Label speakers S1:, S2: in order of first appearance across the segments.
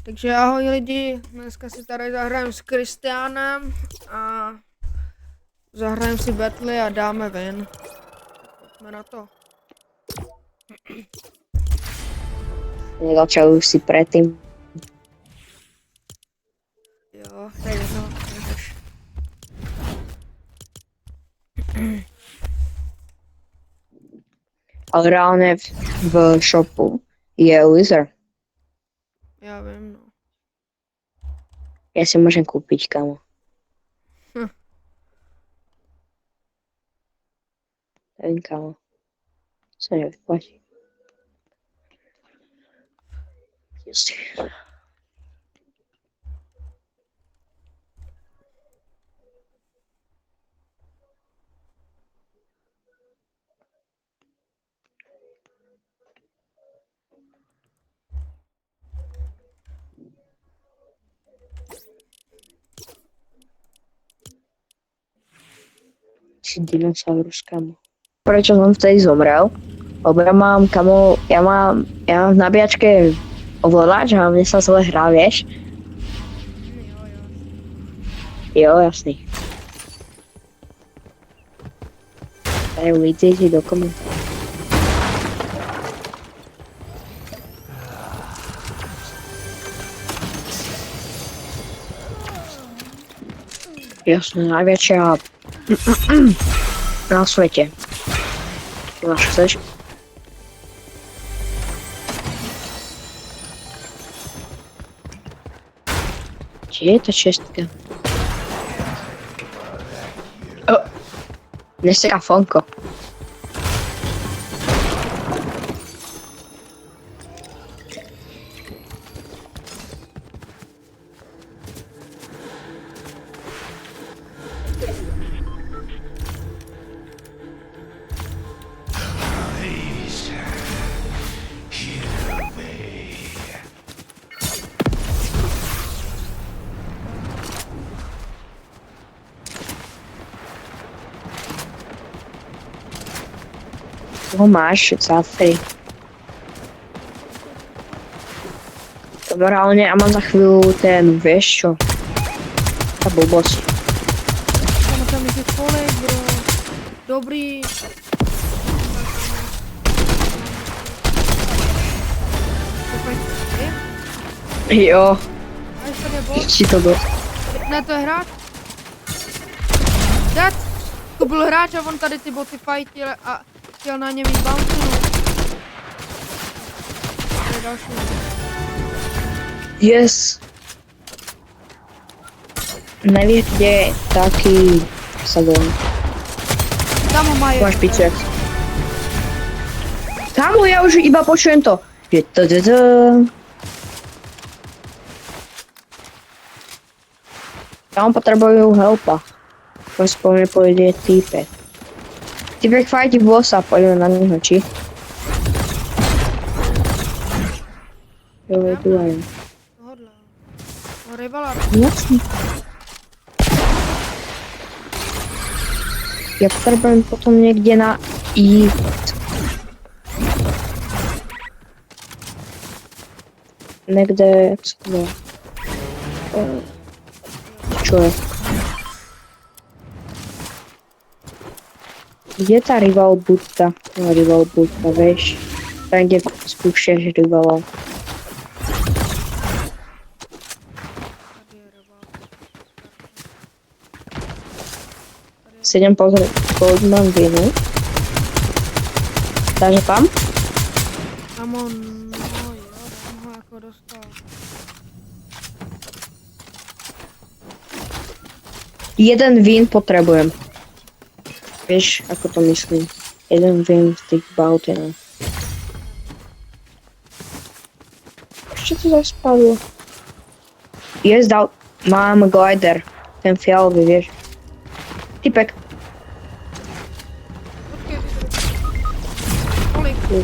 S1: Takže ahoj lidi, dneska si tady zahrajem s Kristiánem a zahrajem si battle a dáme win. Pojďme na to.
S2: Nezačal už si predtým.
S1: Jo, to je jedno, než.
S2: Ale reálne v shopu je Wizard.
S1: Já vím, no.
S2: Ja si môžem kúpiť, kamo.
S1: Hm.
S2: Neviem, kamo. Sa nevyplatí. Jasne. Si dinosaurus, kamo. Prečo som vtedy zomrel? Lebo ja mám, kamo, ja mám v nabíjačke ovládač a mne sa zle hrá, vieš?
S1: Jo,
S2: Jo, jasný. Tady uvidíte do komentářů. Jasne, najväčšia na svete. Ty máš chceš? Kde je tá šestka? Neseká fonko. Koho máš, záfry? Morálne, ja mám za chvíľu ten, vieš čo? Tá blbosť.
S1: Ono tam je kolik, bro. Dobrý.
S2: Jo,
S1: A ještě tady je bot.
S2: či to bylo.
S1: Ne, to je hráč. Dead. To byl hráč a on tady ty boty fightil a chtěl na ně mít bounty. To je další.
S2: Yes. Nevieš, kde je taký salón.
S1: Tam ho mají.
S2: Máš picek. Kámo, ja už iba počujem to. Je to. Tam potrebujú helpa. Aspoň mi pôjde týpek. Týpek fajti bossa, poďme na neho, či? Jo, je tu aj.
S1: Tohodle. No, rivala.
S2: Jasný. Ja potrebujem potom niekde na ísť. Niekde, co to je? Čo je? Kde tá rival budka? No, rival budka, vieš? Tam, kde spúšťaš rivalov.
S1: Tady je rival.
S2: 7 pozor, mám vinu. Takže tam?
S1: Tam on, no jo, tam ho jako dostal.
S2: Jeden win potrebujem. Vieš, ako to myslím. Jeden win z tých bautinov. Ešte to zaspadlo. Jezdal, mám glider. Ten fialový, vieš. Typek.
S1: Počkej. Kolik? To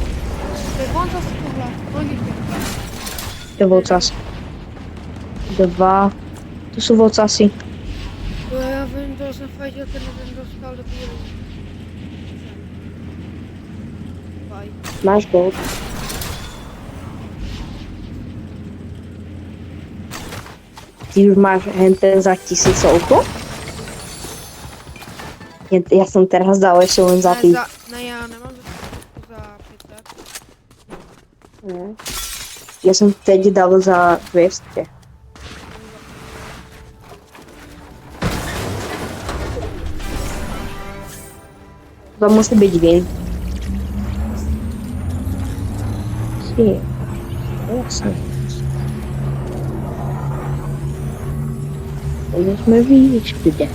S1: je on zase tohle. Kolik jich je?
S2: To je vocas. 2. To sú vocasy.
S1: Jo, já vím, to jsem fightil, ten jeden dostal do bílu.
S2: Máš gold. Ty už máš henten za 1000. Já jsem teraz dal ještě len za ty.
S1: Ne, já nemám za 500.
S2: Ne. Já jsem teď dal za 200. To musí být vin. Sí. Jasně. Teď jsme víc kde.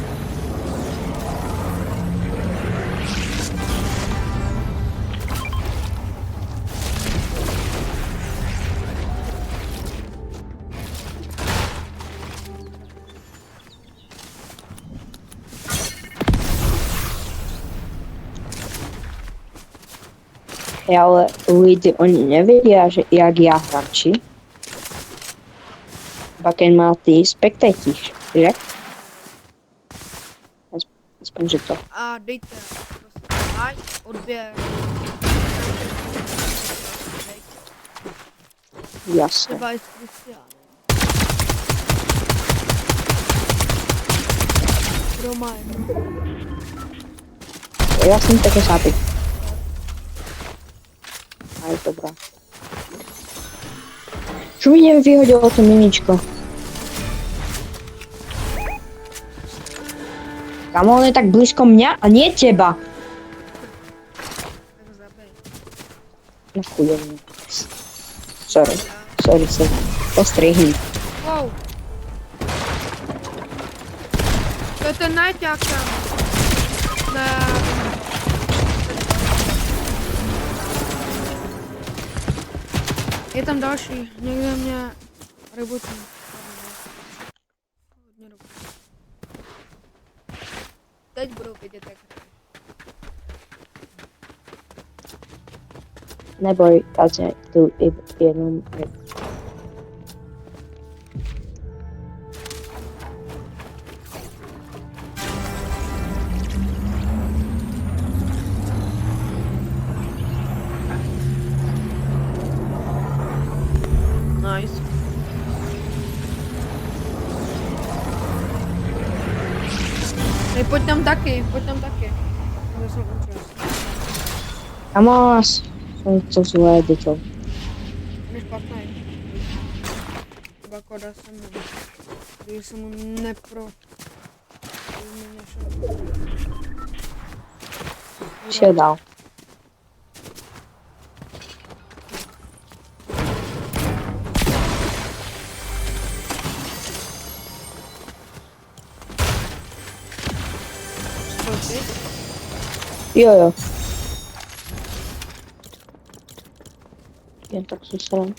S2: Ale lidi, oni nevědí, že jak já hráči. Baken má ty spektatíš, že? Aspoň, že to.
S1: A dejte like, odběr.
S2: Jasně.
S1: Třeba i s Kristiánem. Román.
S2: Já jsem také sápy. A je dobrá. Čo mi nevyhodilo to mimičko? Kamo, on je tak blízko mňa a nie teba.
S1: Tak ho zabij.
S2: Na chudobně. Sorry. Postrihni.
S1: Wow. To je ten najťák tam. Ne. Je tam další, někde mě rebutí. Hodně dobrý. Teď budou vidět, jak hraje.
S2: Neboj, Kaze, tu jenom...
S1: Nice. Hej, pojď tam taky, pojď tam taky. Já jsem účast.
S2: Vamos! Jsem to zlé, děto.
S1: On je špatný. Třeba koda jsem mu. Když jsem mu nepro...
S2: Šel dál. Jo. Jen tak si sram.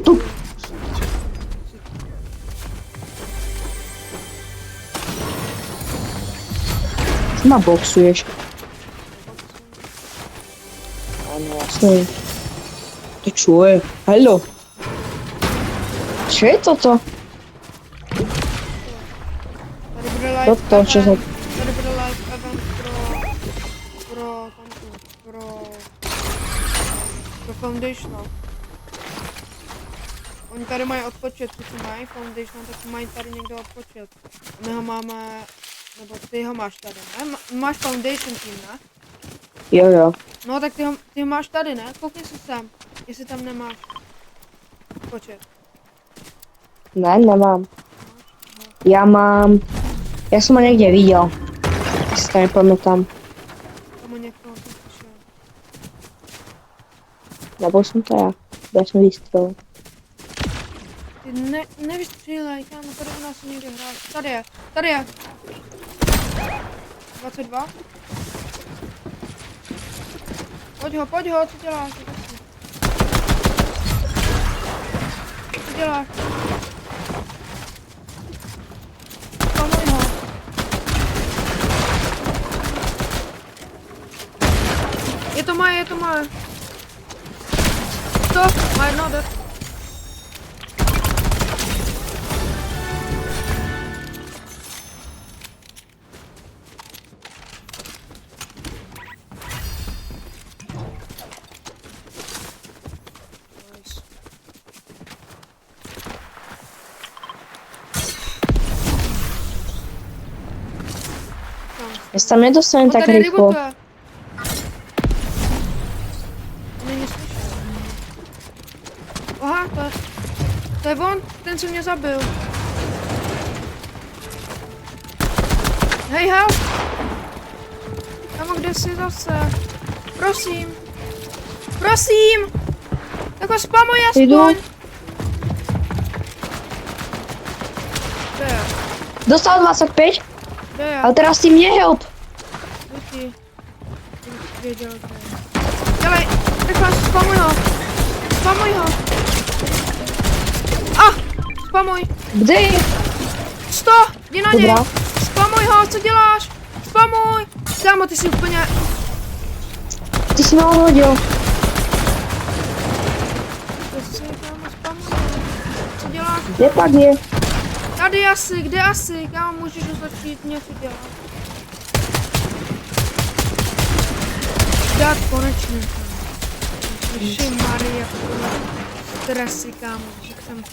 S2: Tu! Ma boxuješ. Ano, jasně. Ty čo je? Haló. Co je toto?
S1: Tady bude live
S2: Toto, čo za...
S1: Tady bude live event pro Foundation. Oni tady mají odpočet, co mají Foundation, tak mají tady někdo odpočet. A my ho máme, nebo ty ho máš tady, ne? Máš Foundation tým, ne?
S2: Jo.
S1: No tak ty ho máš tady, ne? Koukni si sem, jestli tam nemáš odpočet.
S2: Ne, nemám. Já jsem ho někde viděl. Si to nepamětám.
S1: Tam někoho tu přišel.
S2: Nebo jsem to já jsem vystřelil.
S1: Ty nevystřílej, kámo, tady u nás se někde hrál. Tady je. 22. Pojď ho, co děláš? Co děláš? Pamuj ho. Je to moje. Stop, má jedno dead.
S2: Já se tam nedostanu
S1: On
S2: tak
S1: tady
S2: rychlo.
S1: rebootuje. Není slyšet. Aha, to je on, ten, co mě zabil. Hej, help! Kamo, kde jsi zase? Prosím. Prosím! Tak ho spamuj
S2: Jdu.
S1: aspoň. Kde je?
S2: Dostal 25,
S1: Kde je?
S2: ale teraz ty mě help.
S1: Díky. Kdybych věděl, kde je. Dělej, rychle, spamuj ho. Spamuj ho. Spamuj.
S2: Kde je?
S1: 100, jdi na něj.
S2: Dobrá.
S1: Spamuj ho, co děláš? Spamuj. Kámo, ty jsi úplně...
S2: Ty jsi mě odhodil.
S1: Kámo, spamuj ho. Co děláš?
S2: Kde pak je?
S1: Tady asi, kde asi? Kámo, můžeš začít něco dělat. Dát konečně. Ježišmarja, stresy, kámo, že jsem...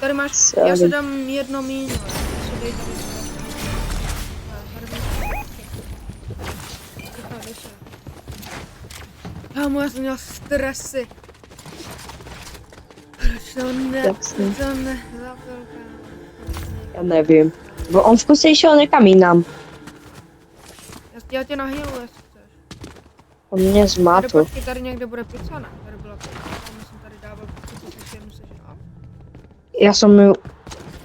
S1: Tady máš, já si dám jedno míň, ale co dej tady. Kámo, já jsem měl stresy. Proč to nezabil, kámo?
S2: Já nevím. Bo on v kuse šel někam jinam.
S1: Já tě nahýlu, jestli chceš.
S2: On mě
S1: Tady
S2: zmátl.
S1: počkej, tady někde bude pizza, ne? Tady byla pizza, já jsem tady dával pizzu, co jsi jednu sežral.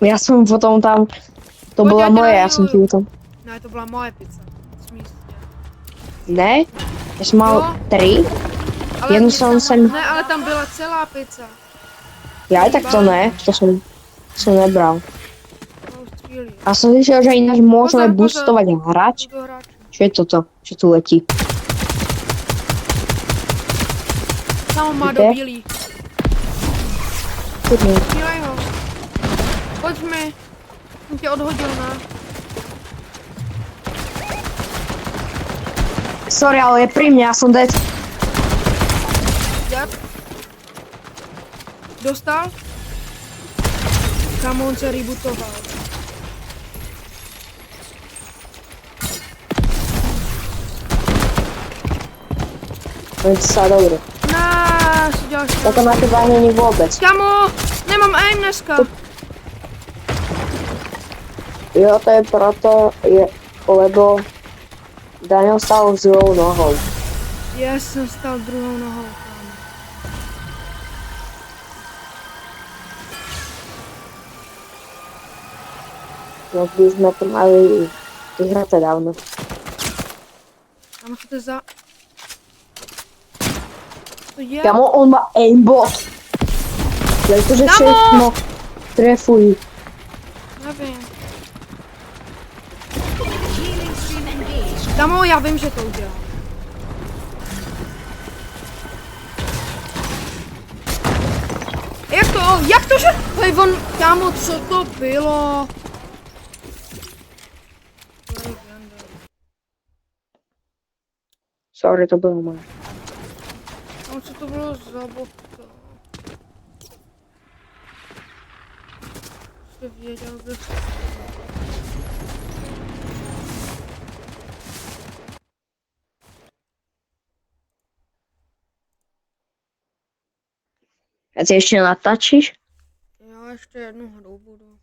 S2: Já jsem potom tam, to
S1: Pojď,
S2: byla
S1: já tě
S2: moje, já jsem
S1: nahýluju.
S2: ti tam.
S1: Ne, to byla moje pizza. Smístně.
S2: Ne? Já jsem mal
S1: Jo.
S2: 3,
S1: Ale
S2: jednu jsem,
S1: Ne, ale tam byla celá pizza.
S2: já i tak to ne, to jsem nebral.
S1: To už střílí.
S2: Já jsem slyšel, že jinak můžeme
S1: Pozor,
S2: boostovat hráč.
S1: To hráč.
S2: Co je toto? Co tu letí?
S1: Tam má
S2: Kde?
S1: do bílý.
S2: Kurně.
S1: Střílej ho. Pojď mi. Jsem tě odhodil, ne?
S2: Sorry, ale je pri mne, ja som dead.
S1: Dead. Dostal? Kam on se rebootoval.
S2: To je sa dobré.
S1: Ne, si děláš
S2: Ja to na teba není vôbec.
S1: Kamo, nemám aim dneska.
S2: Jo, to je proto, lebo Daniel stal s druhou nohou.
S1: Já jsem stal druhou nohou, kámo.
S2: No, by sme to mali vyhrať dávno.
S1: Kámo, co to je za... To je...
S2: Kamo, on má aimbot. Pretože
S1: Kamo!
S2: všechno trefují.
S1: Nevím. Kamo, já vím, že to udělal. Jak to, že... Hej, on, kámo, co to bylo?
S2: Sorry, to bylo moje.
S1: Kámo, co to bylo za bota? Jste věděl, kde se...
S2: A ty ještě natačíš?
S1: Já ještě jednu hru budu.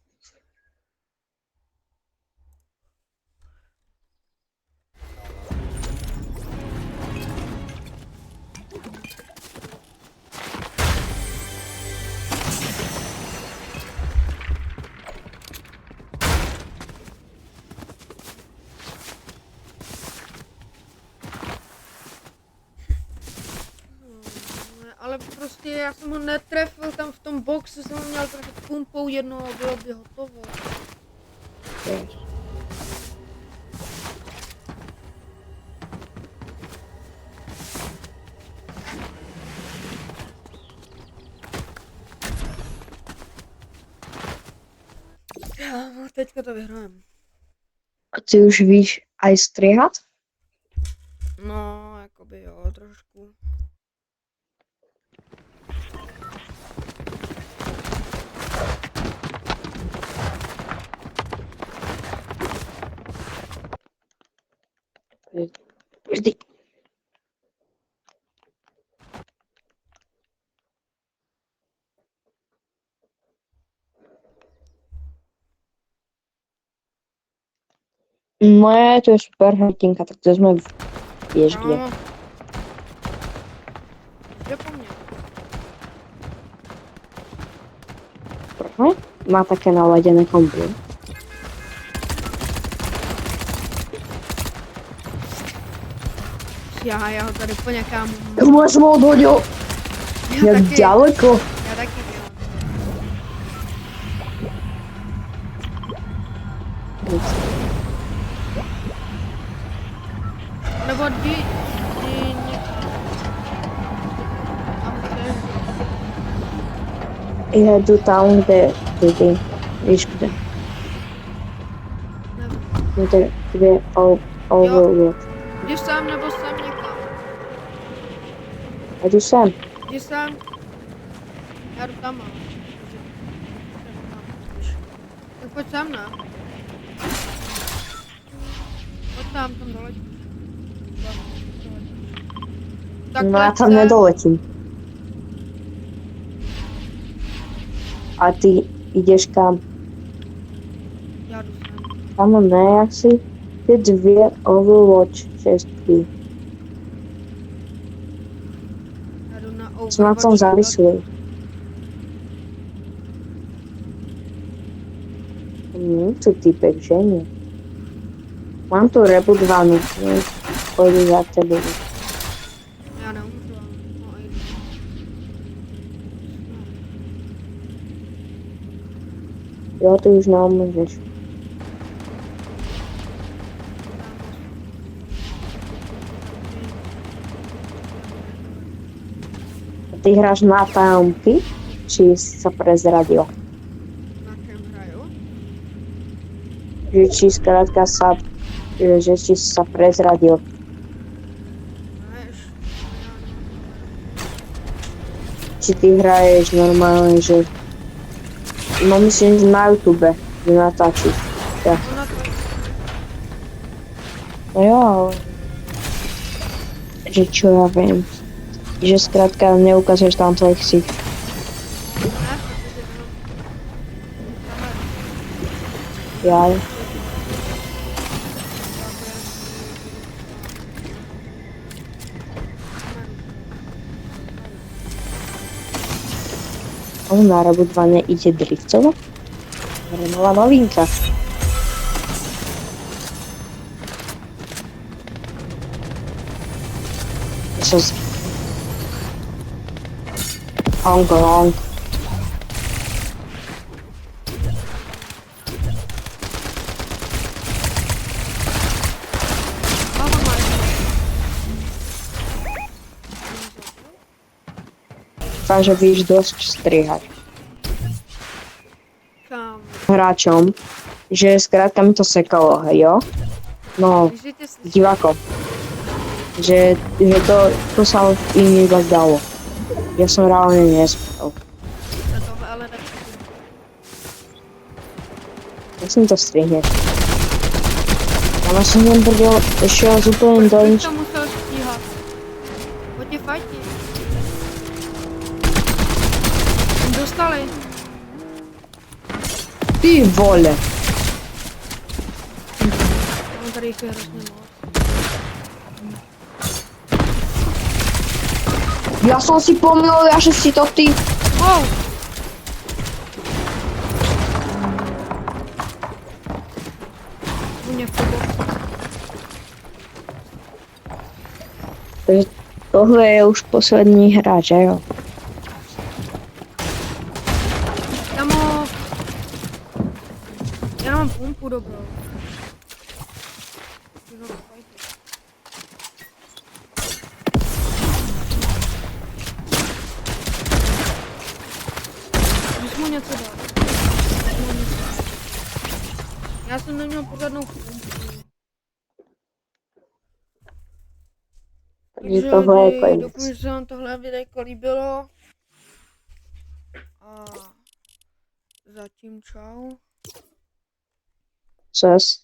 S1: Ale prostě já jsem ho netrefil tam v tom boxu, jsem ho měl trefit pumpou jednou a bylo by hotovo. Kámo, teďka to vyhrajeme.
S2: A ty už víš aj strihat?
S1: No, jakoby jo, trošku.
S2: Vždy. Moje, to je super hrdinka, tak to jsme vieš kde.
S1: Kámo. Jde po mně.
S2: Proč? Má také naladěné kombi.
S1: Já ho tady úplně kámo.
S2: Já jsem ho odhodil. Jak
S1: taky.
S2: daleko.
S1: Já taky dělám. Nebo jdi někam. Tam kde.
S2: Jedu tam, kde ty. Víš kde?
S1: Nevím.
S2: Kde Overwatch.
S1: Jdi sem nebo sem někam.
S2: A jdu sem.
S1: Jdi sem. Já jdu tam. Tak pojď sem, ne? Pojď tam dole. Tak
S2: No já
S1: pojď
S2: tam
S1: sem.
S2: nedoletím. A ty jdeš kam?
S1: Já jdu sem.
S2: Tam ne, asi ty 2 Overwatch 6.
S1: Já jdu na
S2: Jsem na tom závislý. Co týpek, že ne? Mám tu rebudovanou, pojdu za tebou.
S1: Já neumřu, ale no a jdu.
S2: Jo, ty už neumřeš. Ty hráš na tajomky, či si sa prezradil?
S1: Na čem hraju?
S2: Že či skrátka že či sa prezradil.
S1: Hraješ?
S2: Či ty hraješ normálne, že... No myslím, že na YouTube, že natáčiš. Ja.
S1: Ona to
S2: No jo, ale... Že čo ja viem. Že skrátka neukazuješ tam tvoj ksich.
S1: ne, protože jenom kameru.
S2: Ja. On na rebudovanie ide driftovať? Nová novinka. Hong Kong.
S1: Baba má
S2: Takže víš dosť strihať
S1: kam.
S2: hráčom, že skrátka mi to sekalo, hej jo? No,
S1: Když tě slyším,
S2: divákom. Že to sa im iba zdalo. Ja som reálne nespel.
S1: se tohle ale nepřijde.
S2: Ja som to strihneš. Ale som len brdel, šiel z úplne do
S1: Proč
S2: nič.
S1: to musel stíhat? Pojď je fajti. Dostali.
S2: Ty vole!
S1: On tady jich je hrozně moc.
S2: Ja som si pomýlil, že si to ty.
S1: Wow! U mě v toho.
S2: Takže tohle je už poslední hráč, že jo?
S1: Já mám pumpu dobrou. Můžeš mu něco dát? Já jsem neměl pořádnou pumpu.
S2: Takže tohle je konec.
S1: Doufám, že se vám tohle videjko líbilo. A zatím čau.
S2: Čas.